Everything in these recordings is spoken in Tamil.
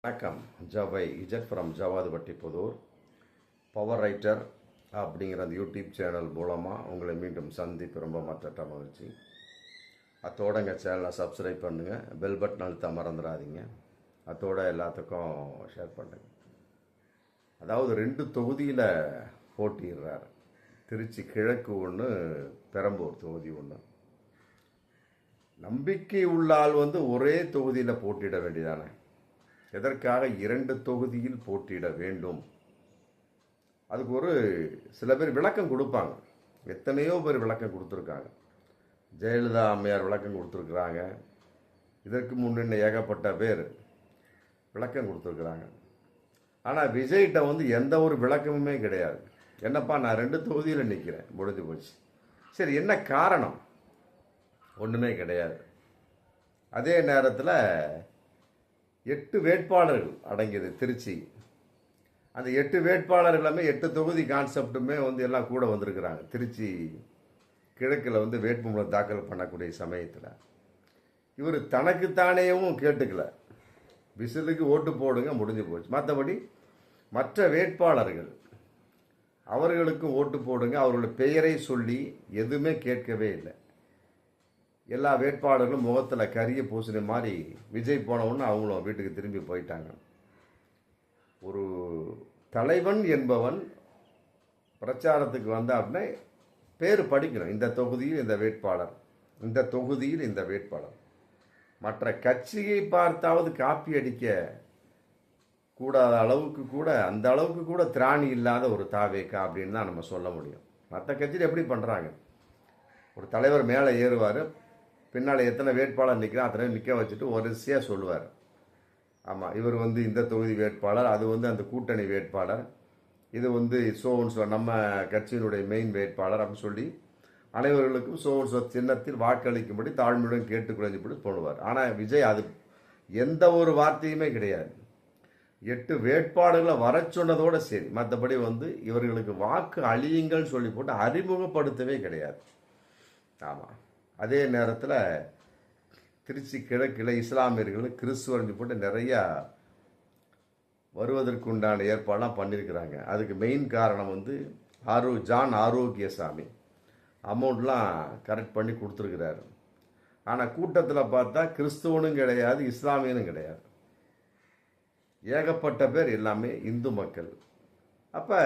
வணக்கம். ஜவை இஜட் from Javadhupatti Pudhur. Power writer அப்படிங்கிற அந்த யூடியூப் சேனல் மூலமாக உங்களை மீண்டும் சந்திப்பு ரொம்ப மற்ற மகிழ்ச்சி. அத்தோட எங்கள் சேனலை சப்ஸ்கிரைப் பண்ணுங்கள், பெல் பட்டன் அழுத்த மறந்துடாதீங்க. அத்தோட எல்லாத்துக்கும் ஷேர் பண்ணுங்க. அதாவது 2 தொகுதியில் போட்டிடுறார். திருச்சி கிழக்கு ஒன்று, பெரம்பூர் தொகுதி ஒன்று. நம்பிக்கை உள்ள ஆள் ஒரே தொகுதியில் போட்டியிட வேண்டியதானே? எதற்காக 2 தொகுதியில் போட்டியிட வேண்டும்? அதுக்கு ஒரு சில பேர் விளக்கம் கொடுப்பாங்க. எத்தனையோ பேர் விளக்கம் கொடுத்துருக்காங்க. ஜெயலலிதா அம்மையார் விளக்கம் கொடுத்துருக்குறாங்க. இதற்கு முன்ன ஏகப்பட்ட பேர் விளக்கம் கொடுத்துருக்குறாங்க. ஆனால் விஜய்கிட்ட எந்த ஒரு விளக்கமுமே கிடையாது. என்னப்பா, நான் 2 தொகுதியில் நிற்கிறேன், முடிஞ்சு போச்சு. சரி, என்ன காரணம்? ஒன்றுமே கிடையாது. அதே நேரத்தில் 8 வேட்பாளர்கள் அடங்கியது திருச்சி. அந்த 8 வேட்பாளர் எல்லாமே 8 தொகுதி கான்செப்டுமே எல்லாம் கூட வந்திருக்கிறாங்க. திருச்சி கிழக்கில் வேட்புமனு தாக்கல் பண்ணக்கூடிய சமயத்தில் இவர் தனக்குத்தானேவும் கேட்டுக்கல. விசிலுக்கு ஓட்டு போடுங்க, முடிஞ்சு போச்சு. மற்றபடி மற்ற வேட்பாளர்கள் அவர்களுக்கும் ஓட்டு போடுங்க, அவர்களுடைய பெயரை சொல்லி எதுவுமே கேட்கவே இல்லை. எல்லா வேட்பாளர்களும் முகத்தில் கரிய பூசின மாதிரி விஜய் போனவுன்னு அவங்களும் வீட்டுக்கு திரும்பி போயிட்டாங்க. ஒரு தலைவன் என்பவன் பிரச்சாரத்துக்கு அப்படின்னா பேர் படிக்கணும். இந்த தொகுதியில் இந்த வேட்பாளர், இந்த தொகுதியில் இந்த வேட்பாளர். மற்ற கட்சியை பார்த்தாவது காப்பி அடிக்க கூடாத அளவுக்கு கூட, அந்த அளவுக்கு கூட திராணி இல்லாத ஒரு தாவேக்கா அப்படின்னு தான் நம்ம சொல்ல முடியும். மற்ற கட்சியில் எப்படி பண்ணுறாங்க? ஒரு தலைவர் மேலே ஏறுவார், பின்னால் எத்தனை வேட்பாளர் நிற்கிறோம் அத்தனை நிற்க வச்சுட்டு வரிசையாக சொல்லுவார். ஆமாம், இவர் இந்த தொகுதி வேட்பாளர், அது அந்த கூட்டணி வேட்பாளர், இது சோன்சோ நம்ம கட்சியினுடைய மெயின் வேட்பாளர் அப்படின்னு சொல்லி அனைவர்களுக்கும் சோன்சோ சின்னத்தில் வாக்களிக்கும்படி தாழ்மையுடன் கேட்டுக்கொள்ளப்படி சொல்லுவார். ஆனால் விஜய் அது எந்த ஒரு வார்த்தையுமே கிடையாது. 8 வேட்பாளர்களை வர சொன்னதோடு சரி, மற்றபடி இவர்களுக்கு வாக்கு அழியுங்கள் சொல்லி போட்டு அறிமுகப்படுத்தவே கிடையாது. ஆமாம். அதே நேரத்தில் திருச்சி கிழக்கில் இஸ்லாமியர்கள் கிறிஸ்துவர்கள் போட்டு நிறையா வருவதற்கு உண்டான ஏற்பாடெலாம் பண்ணியிருக்கிறாங்க. அதுக்கு மெயின் காரணம் ஜான் ஆரோக்கியசாமி அமௌண்ட்லாம் கரெக்ட் பண்ணி கொடுத்துருக்கிறாரு. ஆனால் கூட்டத்தில் பார்த்தா கிறிஸ்துவனும் கிடையாது, இஸ்லாமியனும் கிடையாது. ஏகப்பட்ட பேர் எல்லாமே இந்து மக்கள். அப்போ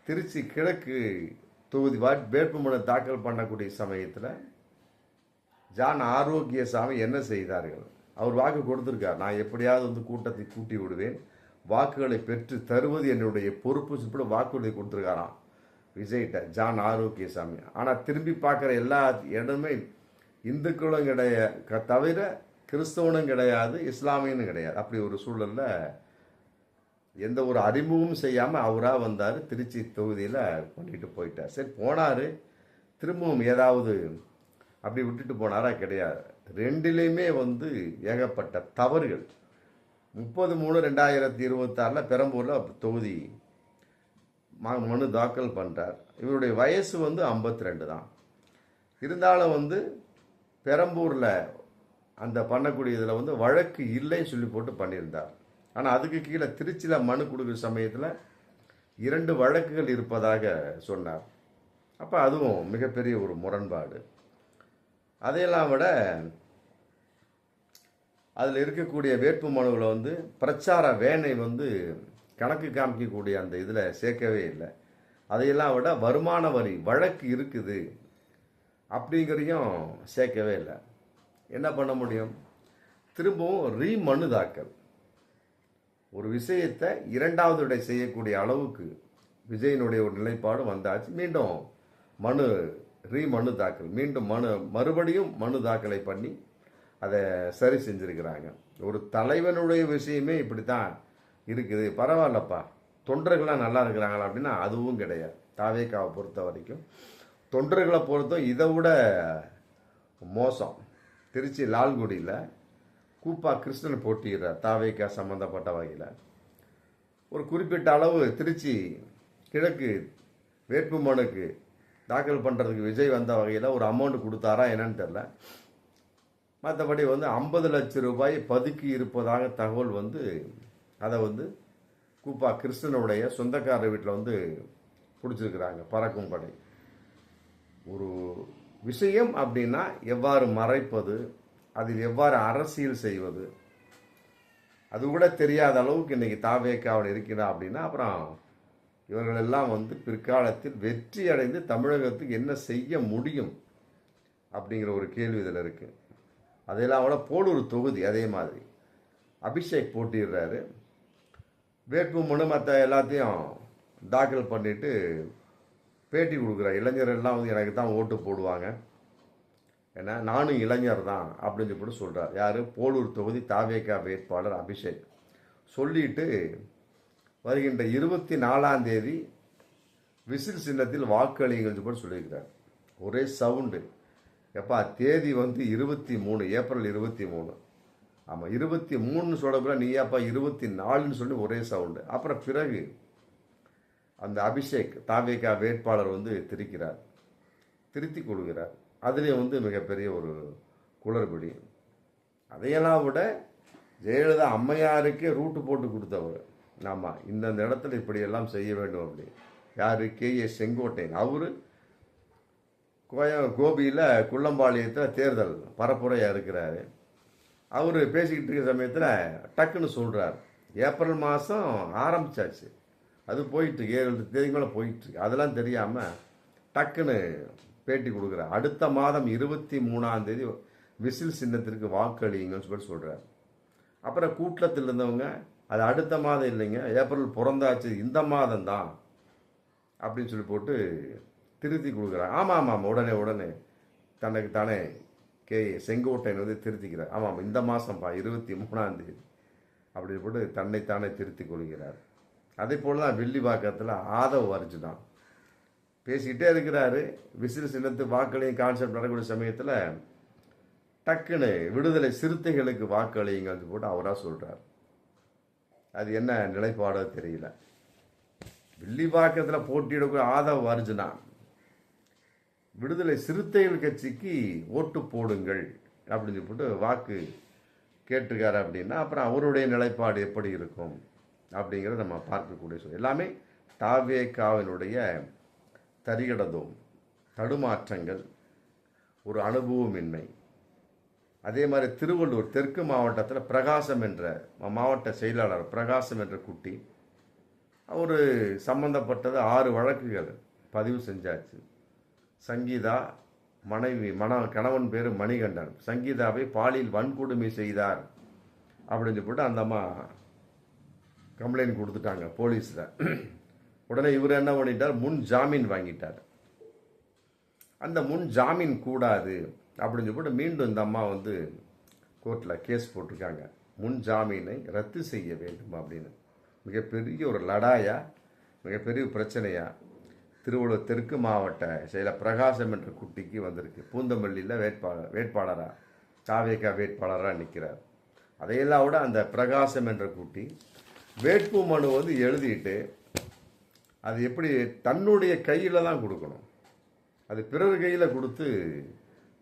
திருச்சி கிழக்கு தொகுதி வேட்புமனு தாக்கல் பண்ணக்கூடிய சமயத்தில் ஜான் ஆரோக்கியசாமி என்ன செய்தார்கள்? அவர் வாக்கு கொடுத்துருக்கார். நான் எப்படியாவது கூட்டத்தை கூட்டி விடுவேன், வாக்குகளை பெற்று தருவது என்னுடைய பொறுப்பு சொல்லி வாக்குறுதி கொடுத்துருக்காராம் விஜய்கிட்ட ஜான் ஆரோக்கியசாமி. ஆனால் திரும்பி பார்க்குற எல்லா இடமே இந்துக்களும் கிடையாது, தவிர கிறிஸ்தவனும் கிடையாது, இஸ்லாமியனும் கிடையாது. அப்படி ஒரு சூழலில் எந்த ஒரு அறிமுகமும் செய்யாமல் அவராக வந்தார், திருச்சி தொகுதியில் பண்ணிட்டு போயிட்டார். சரி, போனார், திரும்பவும் ஏதாவது அப்படி விட்டுட்டு போனாரா? கிடையாது. 2லேயுமே ஏகப்பட்ட தவறுகள். 30/3/2026 பெரம்பூரில் தொகுதி மனு தாக்கல் பண்ணுறார். இவருடைய வயசு 52 தான். இருந்தாலும் பெரம்பூரில் அந்த பண்ணக்கூடிய இதில் வழக்கு இல்லைன்னு சொல்லி போட்டு பண்ணியிருந்தார். ஆனால் அதுக்கு கீழே திருச்சியில் மனு கொடுக்குற சமயத்தில் 2 வழக்குகள் இருப்பதாக சொன்னார். அப்போ அதுவும் மிகப்பெரிய ஒரு முரண்பாடு. அதையெல்லாம் விட அதில் இருக்கக்கூடிய வேட்பு மனுவில் பிரச்சார வேனை கணக்கு காமிக்கக்கூடிய அந்த இதில் சேர்க்கவே இல்லை. அதையெல்லாம் விட வருமான வரி வழக்கு இருக்குது அப்படிங்கிறதையும் சேர்க்கவே இல்லை. என்ன பண்ண முடியும்? திரும்பவும் மனு தாக்கல், ஒரு விஷயத்தை 2வது விட செய்யக்கூடிய அளவுக்கு விஜயனுடைய ஒரு நிலைப்பாடு வந்தாச்சு. மீண்டும் மனு தாக்கல், மீண்டும் மறுபடியும் மனு தாக்கலை பண்ணி அதை சரி செஞ்சுருக்கிறாங்க. ஒரு தலைவனுடைய விஷயமே இப்படி தான் இருக்குது. பரவாயில்லப்பா, தொண்டர்கள்லாம் நல்லா இருக்கிறாங்களா அப்படின்னா அதுவும் கிடையாது. தாவேக்காவை பொறுத்த வரைக்கும் தொண்டர்களை பொறுத்தும் இதை விட மோசம். திருச்சி லால்குடியில் கூப்பா கிருஷ்ணன் போட்டியிடுறார் தாவேக்கா சம்மந்தப்பட்ட வகையில். ஒரு குறிப்பிட்ட அளவு திருச்சி கிழக்கு வேட்புமனுக்கு தாக்கல் பண்ணுறதுக்கு விஜய் வந்த வகையில் ஒரு அமௌண்ட் கொடுத்தாரா என்னன்னு தெரில. மற்றபடி 50 லட்சம் ரூபாய் பதுக்கி இருப்பதாக தகவல் அதை வந்து கூப்பா கிருஷ்ணனுடைய சொந்தக்காரர் வீட்டில் வந்து பிடிச்சிருக்கிறாங்க பறக்கும் படை. ஒரு விஷயம் அப்படின்னா எவ்வாறு மறைப்பது, அதில் எவ்வாறு அரசியல் செய்வது, அது கூட தெரியாத அளவுக்கு இன்னைக்கு தாவேக்காவில் இருக்கிறா அப்படின்னா அப்புறம் இவர்கள் எல்லாம் வந்து பிற்காலத்தில் வெற்றி அடைந்து தமிழகத்துக்கு என்ன செய்ய முடியும் அப்படிங்கிற ஒரு கேள்வி இதில் இருக்கு. அதெல்லாம் விட போலூர் தொகுதி அதே மாதிரி அபிஷேக் போட்டிடுறாரு. வேட்புமனு மற்ற எல்லாத்தையும் தாக்கல் பண்ணிட்டு பேட்டி கொடுக்குறார். இளைஞர்கள்லாம் வந்து எனக்கு தான் ஓட்டு போடுவாங்க, ஏன்னா நானும் இளைஞர் தான் அப்படின்னு கூட சொல்கிறார். யார்? போலூர் தொகுதி தாவேகா வேட்பாளர் அபிஷேக் சொல்லிட்டு வருகின்ற 24ஆம் தேதி விசில் சின்னத்தில் வாக்களிங்கள் கூட சொல்லியிருக்கிறார். ஒரே சவுண்டு. எப்பா தேதி வந்து 23 ஏப்ரல் 23. ஆமாம் 23 சொல்லக்கூட நீ அப்பா 24ன்னு சொல்லி ஒரே சவுண்டு. அப்புறம் பிறகு அந்த அபிஷேக் தாவேகா வேட்பாளர் வந்து திருத்தி கொடுக்கிறார். அதுலேயும் வந்து மிகப்பெரிய ஒரு குளறுபடி. அதையெல்லாம் விட ஜெயலலிதா அம்மையாருக்கே ரூட்டு போட்டு கொடுத்தவர். ஆமாம் இந்தந்த இடத்துல இப்படியெல்லாம் செய்ய வேண்டும் அப்படி. யார்? KA செங்கோட்டையன். அவரு கோபியில் குள்ளம்பாளையத்தில் தேர்தல் பரப்புரையாக இருக்கிறாரு. அவர் பேசிக்கிட்டு இருக்கிற சமயத்தில் டக்குன்னு சொல்கிறார், ஏப்ரல் மாதம் ஆரம்பிச்சாச்சு, அது போயிட்டுருக்கு, 7 தேதிக்கு மேலே போயிட்டுருக்கு. அதெல்லாம் தெரியாமல் டக்குன்னு பேட்டி கொடுக்குறார். அடுத்த மாதம் 23ஆம் தேதி விசில் சின்னத்திற்கு வாக்களிங்கன்னு சொல்லி சொல்கிறார். அப்புறம் கூட்டத்தில் இருந்தவங்க அது அடுத்த மாதம் இல்லைங்க, ஏப்ரல் பிறந்தாச்சு, இந்த மாதம் தான் அப்படின்னு சொல்லி போட்டு திருத்தி கொடுக்குறார். ஆமாம் ஆமாம் உடனே தனக்கு தானே செங்கோட்டையன் வந்து திருத்திக்கிறார். ஆமாம் இந்த மாதம்ப்பா 23ஆம் தேதி அப்படின்னு போட்டு தன்னைத்தானே திருத்தி கொள்கிறார். அதே போல் தான் வில்லிவாக்கத்தில் ஆதவ் அர்ஜுனா பேசிக்கிட்டே இருக்கிறாரு. விசில் சின்னத்து வாக்களியும் கான்செப்ட் நடக்கக்கூடிய சமயத்தில் டக்குன்னு விடுதலை சிறுத்தைகளுக்கு வாக்களியுங்கன்னு போட்டு அவராக சொல்கிறார். அது என்ன நிலைப்பாடோ தெரியல. வில்லிவாக்கத்தில் போட்டியிடக்கூடிய ஆதவ் அர்ஜுனா விடுதலை சிறுத்தைகள் கட்சிக்கு ஓட்டு போடுங்கள் அப்படின்னு சொல்லிட்டு வாக்கு கேட்டிருக்காரு. அப்படின்னா அப்புறம் அவருடைய நிலைப்பாடு எப்படி இருக்கும் அப்படிங்கிறத நம்ம பார்க்கக்கூடிய சொல்ல. எல்லாமே தாவேகாவினுடைய தரிகடதும் தடுமாற்றங்கள், ஒரு அனுபவமின்மை. அதே மாதிரி திருவள்ளூர் தெற்கு மாவட்டத்தில் பிரகாசம் என்ற மாவட்ட செயலாளர் பிரகாசம் என்ற குட்டி, அவர் சம்பந்தப்பட்டது 6 வழக்குகள் பதிவு செஞ்சாச்சு. சங்கீதா கணவன் பேர் மணிகண்டன் சங்கீதாவை பாலியல் வன்கொடுமை செய்தார் அப்படின்னு சொல்லிட்டு அந்த அம்மா கம்ப்ளைண்ட் கொடுத்துட்டாங்க போலீஸில். உடனே இவர் என்ன பண்ணிட்டார்? முன் ஜாமீன் வாங்கிட்டார். அந்த முன் ஜாமீன் கூடாது அப்படின்னு சொல்லிட்டு மீண்டும் இந்த அம்மா வந்து கோர்ட்டில் கேஸ் போட்டிருக்காங்க. முன் ஜாமீனை ரத்து செய்ய வேண்டும் அப்படின்னு. மிகப்பெரிய ஒரு லடாயா, மிகப்பெரிய பிரச்சனையா திருவள்ளூர் தெற்கு மாவட்ட செயலர் பிரகாசம் என்ற குட்டிக்கு வந்திருக்கு. பூந்தமல்லியில் வேட்பாளராக தாவேகா வேட்பாளராக நிற்கிறார். அதையெல்லாம் விட அந்த பிரகாசம் என்ற குட்டி வேட்பு மனு வந்து எழுதிட்டு அது எப்படி தன்னுடைய கையில் தான் கொடுக்கணும், அது பிறர் கையில் கொடுத்து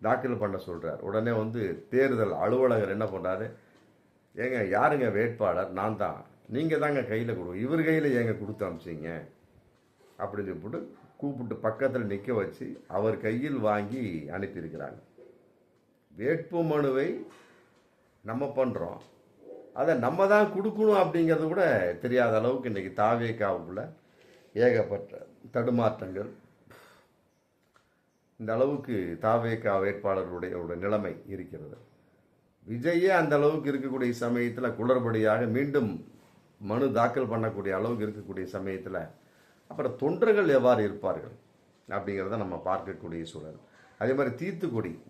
தாக்கல் பண்ண சொல்கிறார். உடனே வந்து தேர்தல் அலுவலகர் என்ன பண்ணுறாரு, ஏங்க யாருங்க வேட்பாளர்? நான் தான். நீங்கள் தாங்க கையில் கொடுங்க, இவர் கையில் ஏங்க கொடுத்து அனுப்பிச்சிங்க அப்படின்னு சொல்லிட்டு கூப்பிட்டு பக்கத்தில் நிற்க வச்சு அவர் கையில் வாங்கி அனுப்பியிருக்கிறாங்க. வேட்பு மனுவை நம்ம பண்ணுறோம், அதை நம்ம தான் கொடுக்கணும் அப்படிங்கிறது கூட தெரியாத அளவுக்கு இன்றைக்கி தாவேகாவுக்குள்ள ஏகப்பட்ட தடுமாற்றங்கள். இந்த அளவுக்கு தாவேகா வேட்பாளர்களுடைய நிலைமை இருக்கிறது. விஜயே அந்த அளவுக்கு இருக்கக்கூடிய சமயத்தில் குளறுபடியாக மீண்டும் மனு தாக்கல் பண்ணக்கூடிய அளவுக்கு இருக்கக்கூடிய சமயத்தில் அப்புறம் தொண்டர்கள் எவ்வாறு இருப்பார்கள் அப்படிங்கிறத நம்ம பார்க்கக்கூடிய சூழல். அதே மாதிரி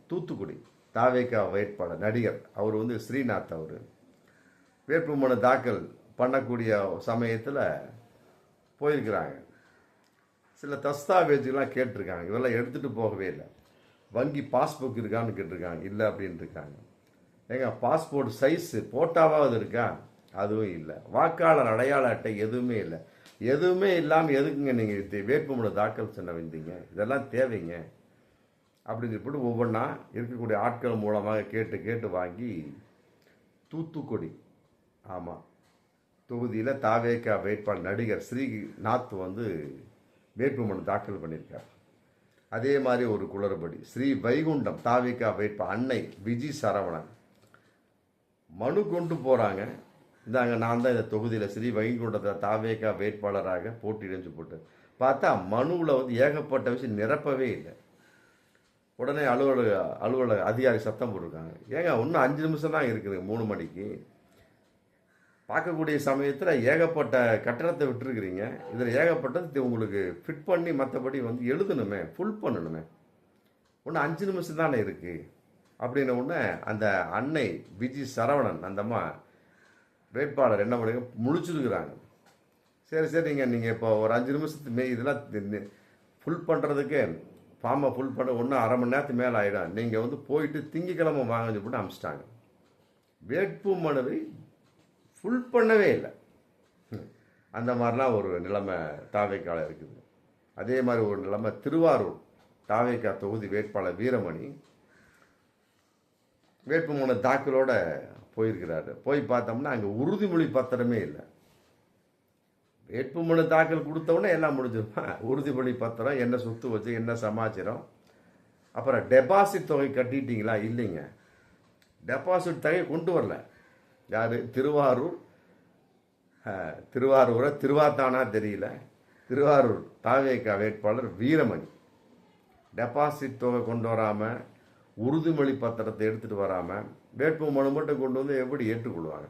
தூத்துக்குடி தாவேகா வேட்பாளர் நடிகர் அவர் வந்து ஸ்ரீநாத், அவர் வேட்புமனு தாக்கல் பண்ணக்கூடிய சமயத்தில் போயிருக்கிறாங்க. சில தஸ்தாவேஜுலாம் கேட்டிருக்காங்க, இவெல்லாம் எடுத்துகிட்டு போகவே இல்லை. வங்கி பாஸ்புக் இருக்கான்னு கேட்டிருக்காங்க, இல்லை அப்படின்னு இருக்காங்க. ஏங்க பாஸ்போர்ட் சைஸ் போட்டாவாவது இருக்கா? அதுவும் இல்லை. வாக்காளர் அடையாள அட்டை எதுவுமே இல்லை. எதுவுமே இல்லாமல் எதுக்குங்க நீங்கள் வேட்புமனு தாக்கல் பண்ண வந்தீங்க? இதெல்லாம் தேவைங்க அப்படின்னு சொல்லிட்டு ஒவ்வொன்றா இருக்கக்கூடிய ஆட்கள் மூலமாக கேட்டு வாங்கி தூத்துக்குடி, ஆமாம் தொகுதியில் தாவேகா வேட்பாளர் நடிகர் ஸ்ரீநாத் வந்து வேட்புமனு தாக்கல் பண்ணியிருக்கார். அதே மாதிரி ஒரு குளறுபடி, ஸ்ரீ வைகுண்டம் தாவேகா வேட்பாளர் அன்னை விஜி சரவணன் மனு கொண்டு போகிறாங்க. இந்தாங்க, நான் தான் இந்த தொகுதியில் ஸ்ரீ வைகுண்டத்தில் தாவேகா வேட்பாளராக போட்டியிடுன்னு போட்டு பார்த்தா மனுவில் வந்து ஏகப்பட்ட விஷயம் நிரப்பவே இல்லை. உடனே அலுவலக அதிகாரி சத்தம் போட்டிருக்காங்க, ஏங்க இன்னும் 5 நிமிஷம் தான் இருக்குது 3 மணிக்கு, பார்க்கக்கூடிய சமயத்தில் ஏகப்பட்ட கட்டணத்தை விட்டுருக்குறீங்க, இதில் ஏகப்பட்டது உங்களுக்கு ஃபிட் பண்ணி மற்றபடி வந்து எழுதணுமே, ஃபுல் பண்ணணுமே, இன்னும் 5 நிமிஷம் தானே இருக்குது அப்படின்ன உடனே அந்த அன்னை விஜி சரவணன் அந்தம்மா வேட்பாளர் என்ன பண்ணுங்க முழிச்சிருக்கிறாங்க. சரி நீங்கள் இப்போ ஒரு 5 நிமிஷத்துக்கு இதெல்லாம் ஃபுல் பண்ணுறதுக்கு ஃபார்மை ஃபுல் பண்ண ஒன்றும் அரை மணி நேரத்துக்கு மேலே ஆகிடும், நீங்கள் வந்து போயிட்டு திங்கக்கிழமை வாங்கன்னு சொல்லிட்டு அனுப்பிச்சிட்டாங்க. வேட்பு மனுவை ஃபுல் பண்ணவே இல்லை. அந்த மாதிரிலாம் ஒரு நிலைமை தாவேக்கால இருக்குது. அதே மாதிரி ஒரு நிலைமை திருவாரூர் தாவேக்கா தொகுதி வேட்பாளர் வீரமணி வேட்புமனு தாக்கலோட போயிருக்கிறாரு. போய் பார்த்தோம்னா அங்கே உறுதிமொழி பத்திரமே இல்லை. வேட்புமனு தாக்கல் கொடுத்தோடனே எல்லாம் முடிஞ்சிருப்பா, உறுதிமொழி பத்திரம், என்ன சொத்து வச்சு, என்ன சமாச்சாரம், அப்புறம் டெபாசிட் தொகை கட்டிட்டீங்களா, இல்லைங்க, டெபாசிட் தொகை கொண்டு வரல. யார்? திருவாரூரை திருவாத்தானா தெரியல, திருவாரூர் தாவேகா வேட்பாளர் வீரமணி டெபாசிட் தொகை கொண்டு வராமல், உறுதிமொழி பத்திரத்தை எடுத்துகிட்டு வராமல் வேட்புமனு மட்டும் கொண்டு வந்து எப்படி ஏற்றுக்கொள்வாங்க?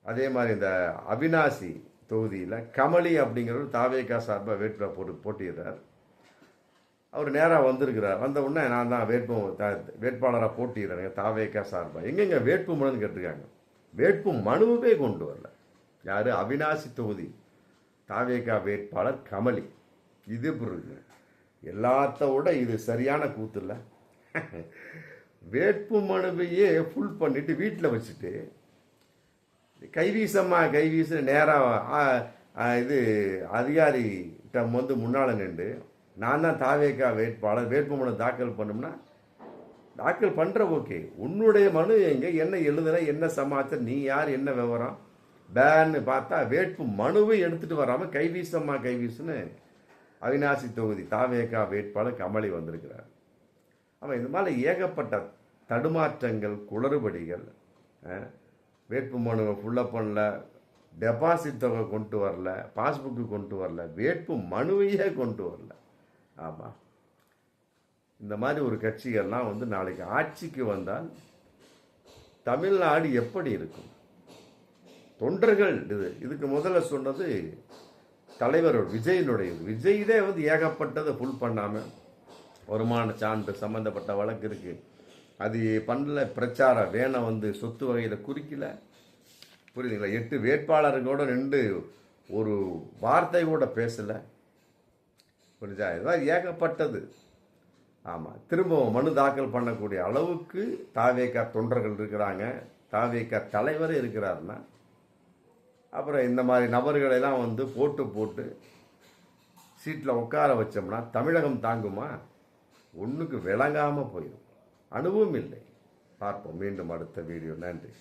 அதே மாதிரி இந்த அவினாசி தொகுதியில் கமலி அப்படிங்கிறவர் தாவேகா சார்பாக போட்டியிடுறார். அவர் நேராக வந்திருக்கிறார். வந்த உடனே நான் தான் வேட்பாளராக போட்டியிடுறேங்க தாவேகா சார்பாக. எங்கெங்க வேட்பு மனுன்னு கேட்டிருக்காங்க. வேட்பு மனுவே கொண்டு வரல. யார்? அவினாசி தொகுதி தாவேகா வேட்பாளர் கமலி. இது இருக்கு, எல்லாத்த விட இது சரியான கூத்து இல்லை. வேட்பு மனுவையே ஃபுல் பண்ணிட்டு வீட்டில் வச்சுட்டு கைவீசு நேராக இது அதிகாரிகிட்ட வந்து முன்னால் நின்று நான் தான் தாவேகா வேட்பாளர் வேட்புமனு தாக்கல் பண்ணோம்னா தாக்கல் பண்ணுற ஓகே, உன்னுடைய மனு எங்கே, என்ன எழுதுன, என்ன சமாச்சாரம், நீ யார், என்ன விவரம் பேன்னு பார்த்தா வேட்பு மனுவை எடுத்துகிட்டு வராமல் கைவீசுன்னு அவினாசி தொகுதி தாவேகா வேட்பாளர் கமலி வந்திருக்கிறார். அவன் இந்த மாதிரி ஏகப்பட்ட தடுமாற்றங்கள், குளறுபடிகள், வேட்பு மனுவை ஃபுல்லப் பண்ணல, டெபாசிட் தொகை கொண்டு வரல, பாஸ்புக்கு கொண்டு வரல, வேட்பு மனுவையே கொண்டு வரல. ஆமாம், இந்த மாதிரி ஒரு கட்சிகள்லாம் வந்து நாளைக்கு ஆட்சிக்கு வந்தால் தமிழ்நாடு எப்படி இருக்கும்? தொண்டர்கள் இதுக்கு முதல்ல சொன்னது தலைவர் விஜயிலே வந்து ஏகப்பட்டதை ஃபுல் பண்ணாமல் வருமான சான்று சம்மந்தப்பட்ட வழக்கு இருக்கு, அது பண்ணல, பிரச்சாரம் வேணை வந்து சொத்து வகையில் குறிக்கல, புரியுதுங்களா, 8 வேட்பாளர்களோட நின்று ஒரு வார்த்தை கூட பேசலை, புரிஞ்சா, இதெல்லாம் ஏகப்பட்டது. ஆமாம், திரும்பவும் மனு தாக்கல் பண்ணக்கூடிய அளவுக்கு தாவேகா தொண்டர்கள் இருக்கிறாங்க, தாவேகா தலைவரே இருக்கிறாருன்னா அப்புறம் இந்த மாதிரி நபர்களெல்லாம் வந்து போட்டு சீட்டில் உட்கார வச்சோம்னா தமிழகம் தாங்குமா? ஒன்றுக்கு விளங்காமல் போயிடும். அனுபவம் இல்லை. பார்ப்போம் மீண்டும் அடுத்த வீடியோ. நன்றி.